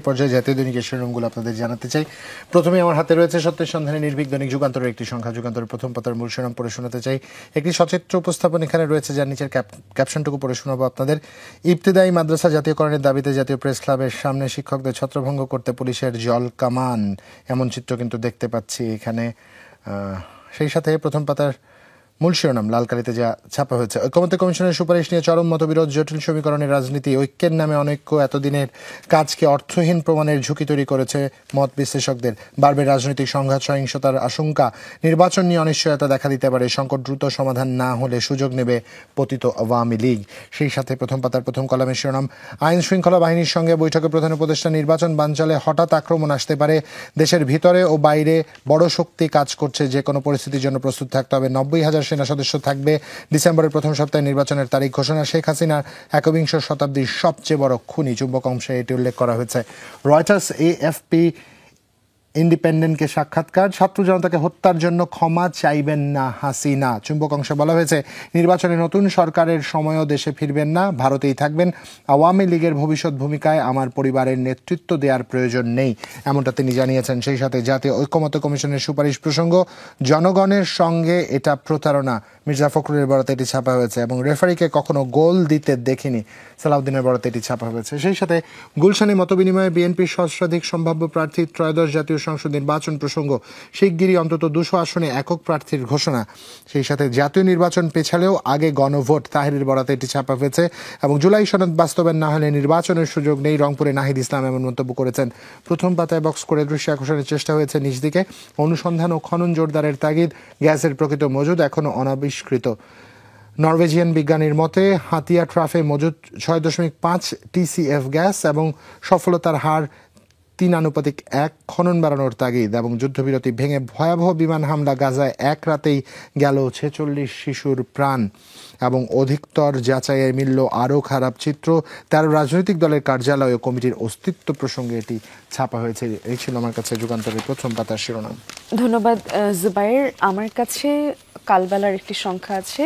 পর্যায়ে জাতীয় দৈনিকের শিরোনামগুলো আপনাদের জানাতে চাই। প্রথমে আমার হাতে রয়েছে সত্যের সন্ধানে নির্ভীক দৈনিক যুগান্তরের একটি সংখ্যা। যুগান্তরের প্রথম পাতার মূল শিরোনাম পড়ে শোনাতে চাই। একটি সচিত্র উপস্থাপন এখানে রয়েছে, যার নিচের ক্যাপশনটুকু পড়ে শোনাবো আপনাদের। ইবতেদায়ী মাদ্রাসা জাতীয়করণের দাবিতে জাতীয় প্রেস ক্লাবের সামনে শিক্ষকদের ছত্রভঙ্গ করতে পুলিশের জল কামান, এমন চিত্র কিন্তু দেখতে পাচ্ছি এখানে। সেই সাথে প্রথম পাতার মূল শিরোনাম লাল কালিতে যা ছাপা হয়েছে, ঐক্যমত্য কমিশনের সুপারিশ নিয়ে চরম মতবিরোধ, জটিল সমীকরণের রাজনীতি, ঐক্যের নামে অনৈক্য, এতদিনের কাজকে অর্থহীন প্রমাণের ঝুঁকি তৈরি করেছে মত বিশ্লেষকদের। বাড়বে রাজনৈতিক সংঘাত, সহিংসতার আশঙ্কা, নির্বাচন নিয়ে অনিশ্চয়তা দেখা দিতে পারে, সংকট দ্রুত সমাধান না হলে সুযোগ নেবে পতিত আওয়ামী লীগ। সেই সাথে প্রথম পাতার প্রথম কলামের শিরোনাম, আইন শৃঙ্খলা বাহিনীর সঙ্গে বৈঠকে প্রধান উপদেষ্টা, নির্বাচন বানচালে হঠাৎ আক্রমণ আসতে পারে, দেশের ভিতরে ও বাইরে বড় শক্তি কাজ করছে, যে কোনো পরিস্থিতির জন্য প্রস্তুত থাকতে হবে। 90,000 সেনা সদস্য থাকবে। ডিসেম্বরের প্রথম সপ্তাহে নির্বাচনের তারিখ ঘোষণা। শেখ হাসিনার একবিংশ শতাব্দীর সবচেয়ে বড় খুনি, চুম্বক অংশে এটি উল্লেখ করা হয়েছে। রয়টার্স এএফপি ইন্ডিপেন্ডেন্টকে সাক্ষাৎকার, ছাত্র জনতাকে হত্যার জন্য ক্ষমা চাইবেন না হাসিনা। চুম্বক অংশে বলা হয়েছে, নির্বাচনে নতুন সরকারের সময়ও দেশে ফিরবেন না, ভারতেই থাকবেন। আওয়ামী লীগের ভবিষ্যৎ ভূমিকায় আমার পরিবারের নেতৃত্ব দেওয়ার প্রয়োজন নেই, এমনটা তিনি জানিয়েছেন। সেই সাথে জাতীয় ঐক্যমত্য কমিশনের সুপারিশ প্রসঙ্গ, জনগণের সঙ্গে এটা প্রতারণা, মির্জা ফখরুলের বরাতে এটি ছাপা হয়েছে। এবং রেফারিকে কখনো গোল দিতে দেখিনি, সালাউদ্দিনের বরাতে এটি ছাপা হয়েছে। সেই সাথে গুলশানে মতবিনিময়ে বিএনপির সহস্রাধিক সম্ভাব্য প্রার্থী, ত্রয়োদশ জাতীয় সংসদ নির্বাচন প্রসঙ্গ, শিগগিরই অন্তত 200 আসনে একক প্রার্থীর ঘোষণা। সেই সাথে জাতীয় নির্বাচন পেছালেও আগে গণভোট, তাহেরের বরাতে এটি ছাপা হয়েছে। এবং জুলাই সনদ বাস্তবায়ন না হলে নির্বাচনের সুযোগ নেই, রংপুরে নাহিদ ইসলাম এমন মন্তব্য করেছেন। প্রথম পাতায় বক্স করে দৃশ্য আকর্ষণের চেষ্টা হয়েছে নিজ দিকে। অনুসন্ধান ও খনন জোরদারের তাগিদ, গ্যাসের প্রকৃত মজুদ এখনও অনাবিষ্কৃত। নরওয়েজিয়ান বিজ্ঞানীর মতে হাতিয়া ট্রাফে মজুদ 6.5 TCF গ্যাস এবং সফলতার হার 3:1। খনন বাড়ানোর তাগিদ এবং যুদ্ধবিরতি ভেঙে ভয়াবহ বিমান হামলা, গাজায় এক রাতেই গেল 46 শিশুর প্রাণ। এবং অধিকতর যাচাইয়ে মিলল আরও খারাপ চিত্র। 13 রাজনৈতিক দলের কার্যালয় ও কমিটির অস্তিত্ব প্রসঙ্গে এটি ছাপা হয়েছে। এই ছিল আমার কাছে যুগান্তরের প্রথম পাতার শিরোনাম। ধন্যবাদ জুবাইর। আমার কাছে কালবেলার একটি সংখ্যা আছে।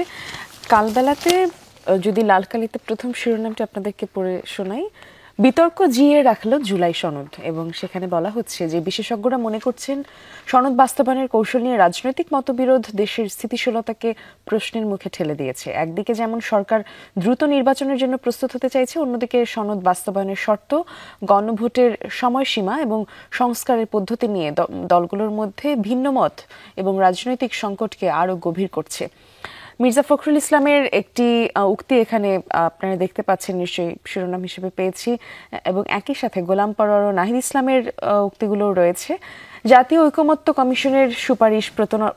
কালবেলাতে যদি লালকালিতে প্রথম শিরোনামটি আপনাদেরকে পড়ে শোনাই, বিতর্ক জিয়ে রাখলো জুলাই সনদ। এবং সেখানে বলা হচ্ছে যে বিশেষজ্ঞরা মনে করছেন সনদ বাস্তবায়নের কৌশল নিয়ে রাজনৈতিক মতবিরোধ দেশের স্থিতিশীলতাকে প্রশ্নের মুখে ঠেলে দিয়েছে। একদিকে যেমন সরকার দ্রুত নির্বাচনের জন্য প্রস্তুত হতে চাইছে, অন্যদিকে সনদ বাস্তবায়নের শর্ত, গণভোটের সময়সীমা এবং সংস্কারের পদ্ধতি নিয়ে দলগুলোর মধ্যে ভিন্ন মত এবং রাজনৈতিক সংকটকে আরও গভীর করছে। মির্জা ফখরুল ইসলামের একটি উক্তি এখানে আপনারা দেখতে পাচ্ছেন, নিশ্চয়ই শিরোনাম হিসেবে পেয়েছি। এবং একই সাথে গোলাম পরোয়ার ও নাহিদ ইসলামের উক্তিগুলো রয়েছে। জাতীয় ঐকমত্য কমিশনের সুপারিশ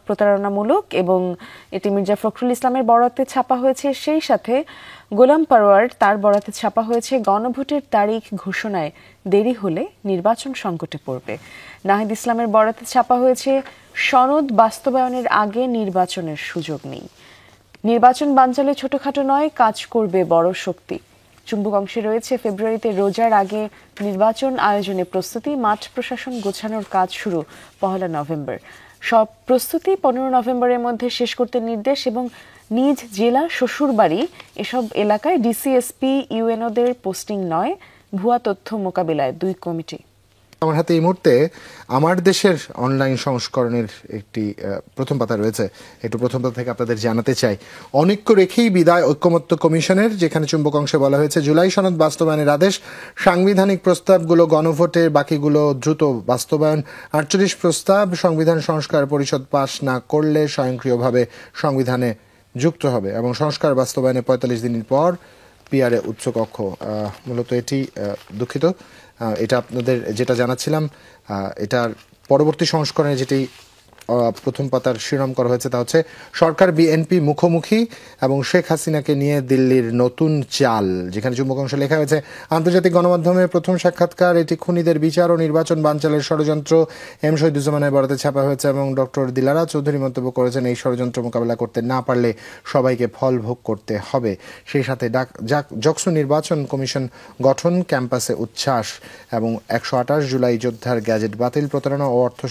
প্রতারণামূলক, এবং এটি মির্জা ফখরুল ইসলামের বরাতে ছাপা হয়েছে। সেই সাথে গোলাম পরোয়ার, তার বরাতে ছাপা হয়েছে, গণভোটের তারিখ ঘোষণায় দেরি হলে নির্বাচন সংকটে পড়বে। নাহিদ ইসলামের বরাতে ছাপা হয়েছে, সনদ বাস্তবায়নের আগে নির্বাচনের সুযোগ নেই, নির্বাচন বানচালে ছোটখাটো নয়, কাজ করবে বড় শক্তি। চুম্বক অংশে রয়েছে, ফেব্রুয়ারিতে রোজার আগে নির্বাচন আয়োজনে প্রস্তুতি, মাঠ প্রশাসন গোছানোর কাজ শুরু 1 নভেম্বর। সব প্রস্তুতি 15 নভেম্বরের মধ্যে শেষ করতে নির্দেশ। এবং নিজ জেলা, শ্বশুরবাড়ি এসব এলাকায় ডিসিএসপি ইউএনওদের পোস্টিং নয়, ভুয়া তথ্য মোকাবিলায় 2 কমিটি। আমার হাতে এই মুহূর্তে আমার দেশের অনলাইন সংস্করণের একটি প্রথম পাতা রয়েছে, একটু প্রথম পাতা থেকে আপনাদের জানাতে চাই। অনৈক্য রেখেই বিদায় ঐক্যমত্য কমিশনের, যেখানে চুম্বক অংশে বলা হয়েছে, জুলাই সনদ বাস্তবায়নের আদেশ, সাংবিধানিক প্রস্তাবগুলো গণভোটে, বাকিগুলো দ্রুত বাস্তবায়ন। 48 প্রস্তাব সংবিধান সংস্কার পরিষদ পাশ না করলে স্বয়ংক্রিয়ভাবে সংবিধানে যুক্ত হবে। এবং সংস্কার বাস্তবায়নে 45 দিনের পর পিআরএ উচ্চকক্ষ। মূলত এটি দুঃখিত, এটা আপনাদের যেটা জানাচ্ছিলাম, এটার পরবর্তী সংস্করণে যেটি প্রথম পাতার শিরোনাম করা হয়েছে তা হচ্ছে, সরকার বিএনপি মুখোমুখি এবং শেখ হাসিনাকে নিয়ে দিল্লির নতুন চাল। যেখানে চুম্বক অংশে লেখা হয়েছে, আন্তর্জাতিক গণমাধ্যমে প্রথম সাক্ষাৎকার, এটি খুনিদের বিচার ও নির্বাচন বানচালের ষড়যন্ত্র। এম শহীদুজ্জামানের বরাতে ছাপা হয়েছে। এবং ডক্টর দিলারা চৌধুরী মন্তব্য করেছেন, এই ষড়যন্ত্র মোকাবেলা করতে না পারলে সবাইকে ফল ভোগ করতে হবে। সেই সাথে জকসু নির্বাচন কমিশন গঠন, ক্যাম্পাসে উচ্ছ্বাস। এবং 128 জুলাই যোদ্ধার গ্যাজেট বাতিল, প্রতারণা ও অর্থ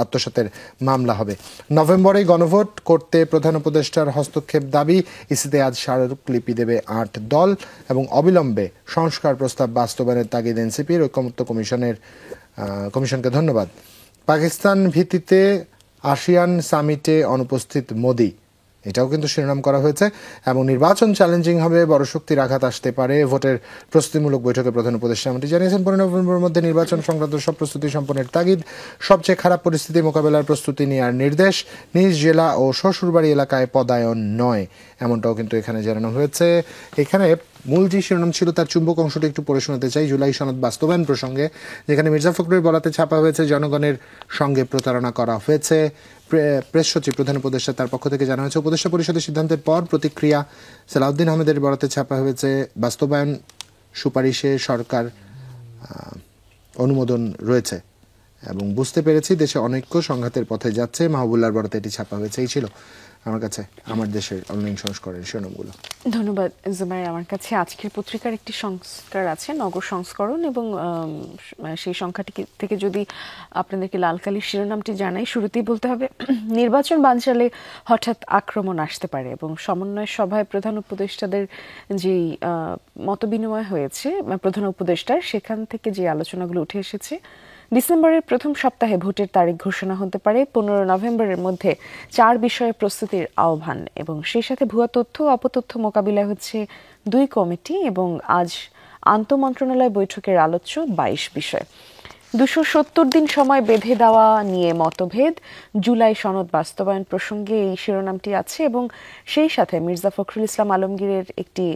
আত্মসাতের মামলা হবে। নভেম্বরে গণভোট করতে প্রধান উপদেষ্টার হস্তক্ষেপ দাবি। ইসিতে আজ স্মারকলিপি দেবে 8 দল এবং অবিলম্বে সংস্কার প্রস্তাব বাস্তবায়নের তাগিদ এনসিপির। ঐকমত্য কমিশনকে ধন্যবাদ। পাকিস্তান ভিত্তিতে আসিয়ান সামিটে অনুপস্থিত মোদি, এটাও কিন্তু শিরোনাম করা হয়েছে। এবং নির্বাচন চ্যালেঞ্জিং হবে, বড় শক্তির আঘাত আসতে পারে। ভোটের প্রস্তুতিমূলক বৈঠকে প্রধান উপদেষ্টা এমনটি জানিয়েছেন। 15 নভেম্বরের মধ্যে নির্বাচন সংক্রান্ত সব প্রস্তুতি সম্পন্নের তাগিদ। সবচেয়ে খারাপ পরিস্থিতি মোকাবেলার প্রস্তুতি নেওয়ার নির্দেশ। নিজ জেলা ও শ্বশুরবাড়ি এলাকায় পদায়ন নয়, এমনটাও কিন্তু এখানে জানানো হয়েছে। এখানে মূল যে শিরোনাম ছিল তার চুম্বক অংশটি একটু পড়ে শোনাতে চাই। জুলাই সনদ বাস্তবায়ন প্রসঙ্গে, যেখানে মির্জা ফখরুলের বলাতে ছাপা হয়েছে জনগণের সঙ্গে প্রতারণা করা হয়েছে। প্রেস সচিব প্রধান উপদেষ্টা তার পক্ষ থেকে জানা হয়েছে। উপদেষ্টা পরিষদের সিদ্ধান্তের পর প্রতিক্রিয়া। সালাউদ্দিন আহমেদের বরাতে ছাপা হয়েছে বাস্তবায়ন সুপারিশে সরকার অনুমোদন রয়েছে এবং বুঝতে পেরেছি দেশে অনৈক্য সংঘাতের পথে যাচ্ছে। মাহবুল্লাহর বরাতে এটি ছাপা হয়েছে। এই ছিল আমার কাছে আমার দেশের অনলাইন সংস্করণের শিরোনামগুলো। ধন্যবাদ জুবাইর। আমার কাছে আজকের পত্রিকার একটি সংস্কার আছে, নগর সংস্করণ, এবং সেই সংখ্যাটি থেকে যদি আপনাদেরকে লালকালির শিরোনামটি জানাই, শুরুতেই বলতে হবে নির্বাচন বানচালে হঠাৎ আক্রমণ আসতে পারে। এবং সমন্বয় সভায় প্রধান উপদেষ্টাদের যেই মতবিনিময় হয়েছে প্রধান উপদেষ্টার, সেখান থেকে যে আলোচনাগুলো উঠে এসেছে, ডিসেম্বরের প্রথম সপ্তাহে ভোটের তারিখ ঘোষণা হতে পারে। 15 নভেম্বরের মধ্যে 4 বিষয়ে প্রস্তুতির আহ্বান এবং সেই সাথে ভুয়া তথ্য ও অপতথ্য মোকাবিলায় হচ্ছে 2 কমিটি। এবং আজ আন্তঃমন্ত্রণালয় বৈঠকের আলোচ্য 22 বিষয়। 270 দিন সময় বেঁধে দেওয়া নিয়ে মতভেদ। জুলাই সনদ বাস্তবায়ন প্রসঙ্গে এই শিরোনামটি আছে এবং সেই সাথে মির্জা ফখরুল ইসলাম আলমগীরের একটি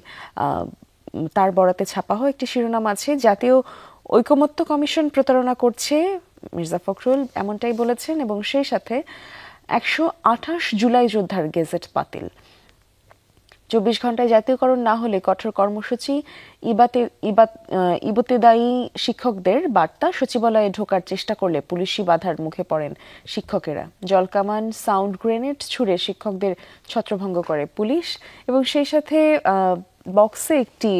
তার বরাতে ছাপা হয় একটি শিরোনাম আছে, জাতীয় ঐকমত্য কমিশন প্রতারণা করছে, মির্জা ফখরুল এমনটাই বলেছেন। এবং সেই সাথে 128 জুলাই যোদ্ধার গেজেট বাতিল। 24 ঘন্টায় জাতীয়করণ না হলে কঠোর কর্মসূচি। ইবতেদায়ী শিক্ষকদের বার্তা, সচিবালয়ে ঢোকার চেষ্টা করলে পুলিশি বাধার মুখে পড়েন শিক্ষকেরা। জলকামান, সাউন্ড গ্রেনেড ছুড়ে শিক্ষকদের ছত্রভঙ্গ করে পুলিশ। এবং সেই সাথে বক্সে একটি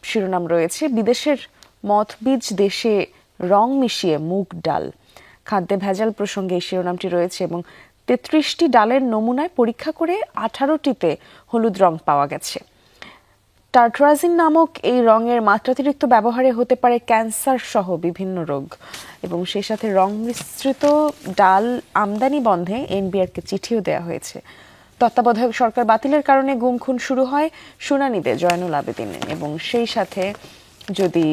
শিরোনাম রয়েছে, বিদেশের মথ বীজ দেশে রং মিশিয়ে মুগ ডাল। খাদ্যে ভেজাল প্রসঙ্গে এই শিরোনামটি রয়েছে এবং 33টি ডালের নমুনায় পরীক্ষা করে 18টিতে হলুদ রং পাওয়া গেছে। টার্ট্রাজিন নামক এই রঙের মাত্রাতিরিক্ত ব্যবহারে হতে পারে ক্যান্সার সহ বিভিন্ন রোগ। এবং সেই সাথে রং মিশ্রিত ডাল আমদানি বন্ধে এনবিআরকে চিঠিও দেওয়া হয়েছে। তত্ত্বাবধায়ক সরকার বাতিলের কারণে গুম খুন শুরু হয় শুনানিতে জয়নুল আবেদিন। এবং সেই সাথে যদি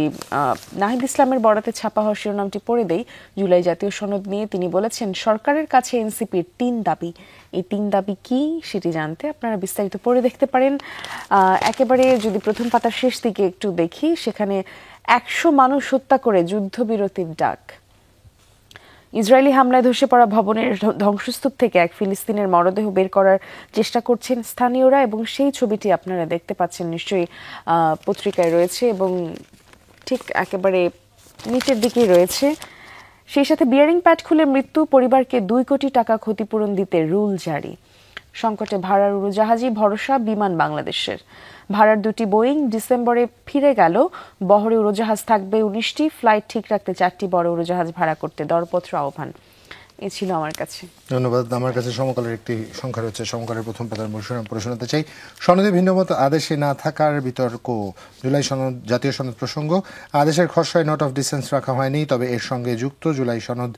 নাহিদ ইসলামের বরাতে ছাপা হওয়া শিরোনামটি পড়ে দেই, জুলাই জাতীয় সনদ নিয়ে তিনি বলেছেন সরকারের কাছে এনসিপির 3 দাবি। এই 3 দাবি কি সেটি জানতে আপনারা বিস্তারিত পড়ে দেখতে পারেন। একেবারে যদি প্রথম পাতার শেষ দিকে একটু দেখি, সেখানে 100 মানুষ হত্যা করে যুদ্ধবিরতির ডাক। ইসরায়েলি হামলায় ধসে পড়া ভবনের ধ্বংসস্তূপ থেকে এক ফিলিস্তিনের মরদেহ বের করার চেষ্টা করছেন স্থানীয়রা এবং সেই ছবিটি আপনারা দেখতে পাচ্ছেন নিশ্চয়ই, পত্রিকায় রয়েছে এবং ঠিক একেবারে নিচের দিকেই রয়েছে। সেই সাথে বিয়ারিং প্যাড খুলে মৃত্যু, পরিবারকে 2 কোটি টাকা ক্ষতিপূরণ দিতে রুল জারি। সংকটে ভাড়ার উড়োজাহাজই ভরসা বিমান বাংলাদেশের। ভাড়ার 2টি বোয়িং ডিসেম্বরে ফিরে গেল। বহরে উড়োজাহাজ থাকবে 19টি, ফ্লাইট ঠিক রাখতে 4টি বড় উড়োজাহাজ ভাড়া করতে দরপত্র আহ্বান। এ ছিল আমার কাছে। ধন্যবাদ। আমার কাছে সমকালের একটি সংখ্যা রয়েছে, সমকালের প্রথম পাতার মূল শিরোনাম পড়ে শোনাতে চাই। সনদে ভিন্নমত আদেশে না থাকার বিতর্ক। জুলাই সনদ জাতীয় সনদ প্রসঙ্গ। আদেশের খসড়ায় নোট অফ ডিসেন্স রাখা হয়নি, তবে এর সঙ্গে যুক্ত জুলাই সনদ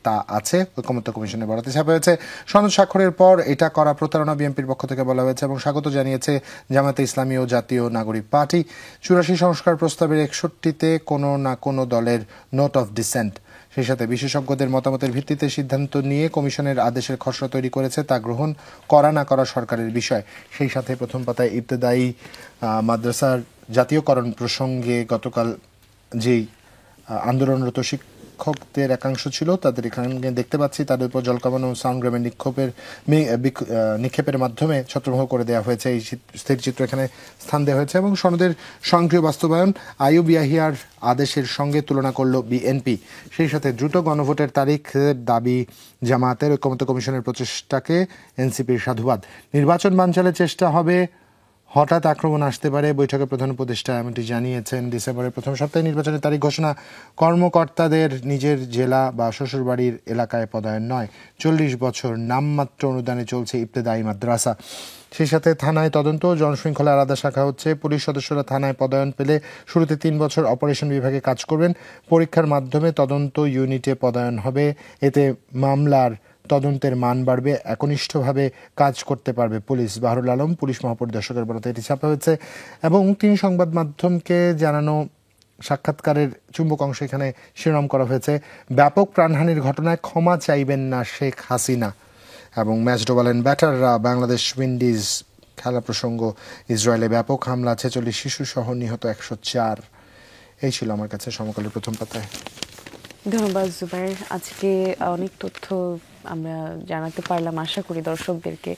তা আছে। ঐকমত্য কমিশনের বরাতে ছাপা হয়েছে। সনদ স্বাক্ষরের পর এটা করা প্রতারণা বিএনপির পক্ষ থেকে বলা হয়েছে এবং স্বাগত জানিয়েছে জামায়াতে ইসলামী ও জাতীয় নাগরিক পার্টি। 84 সংস্কার প্রস্তাবের 61টিতে কোনো না কোনো দলের নোট অফ ডিসেন্ট। সেই সাথে বিশেষজ্ঞদের মতামতের ভিত্তিতে সিদ্ধান্ত নিয়ে কমিশনের আদেশের খসড়া তৈরি করেছে, তা গ্রহণ করা না করা সরকারের বিষয়। সেই সাথে প্রথম পাতায় ইবতেদায়ী মাদ্রাসার জাতীয়করণ প্রসঙ্গে গতকাল যেই আন্দোলনরত শিক্ষকদের একাংশ ছিল তাদের এখানে দেখতে পাচ্ছি, তাদের উপর জলকামান ও সাউন্ড গ্রেনেড নিক্ষেপের মাধ্যমে ছত্রভঙ্গ করে দেওয়া হয়েছে। এই স্থিরচিত্র এখানে স্থান দেওয়া হয়েছে এবং সনদের স্বয়ংক্রিয় বাস্তবায়ন আইয়ুব ইয়াহিয়ার আদেশের সঙ্গে তুলনা করল বিএনপি। সেই সাথে দ্রুত গণভোটের তারিখের দাবি জামায়াতের। ঐকমত্য কমিশনের প্রচেষ্টাকে এনসিপির সাধুবাদ। নির্বাচন বানচালের চেষ্টা হঠাৎ আক্রমণ আসতে পারে, বৈঠকে প্রধান উপদেষ্টা এমনটি জানিয়েছেন। ডিসেম্বরের প্রথম সপ্তাহে নির্বাচনের তারিখ ঘোষণা, কর্মকর্তাদের নিজের জেলা বা শ্বশুরবাড়ির এলাকায় পদায়ন নয়, 40 বছর নামমাত্র অনুদানে চলছে ইবতেদায়ী মাদ্রাসা। সেই সাথে থানায় তদন্ত, জনশৃঙ্খলা আলাদা শাখা হচ্ছে। পুলিশ সদস্যরা থানায় পদায়ন পেলে শুরুতে 3 বছর অপারেশন বিভাগে কাজ করবেন, পরীক্ষার মাধ্যমে তদন্ত ইউনিটে পদায়ন হবে। এতে মামলার তদন্তের মান বাড়বে, একনিষ্ঠভাবে কাজ করতে পারবে পুলিশ। বাহরুল আলম পুলিশ মহাপরিদর্শকের বরাতে এটি ছাপা হয়েছে এবং তিনি সংবাদ মাধ্যমকে জানানো সাক্ষাৎকারের চুম্বক অংশ এখানে শিরোনাম করা হয়েছে, ব্যাপক প্রাণহানির ঘটনায় ক্ষমা চাইবেন না শেখ হাসিনা। এবং ম্যাচ ডোবালেন ব্যাটাররা, বাংলাদেশ উইন্ডিজ খেলা প্রসঙ্গ, ইসরায়েলে ব্যাপক হামলা, 46 শিশু সহ নিহত 104। এই ছিল আমার কাছে সমকালের প্রথম পাতায়। ধন্যবাদ জুবাইর, আজকে অনেক তথ্য আমরা জানাতে পারলাম, আশা করি দর্শকদেরকে।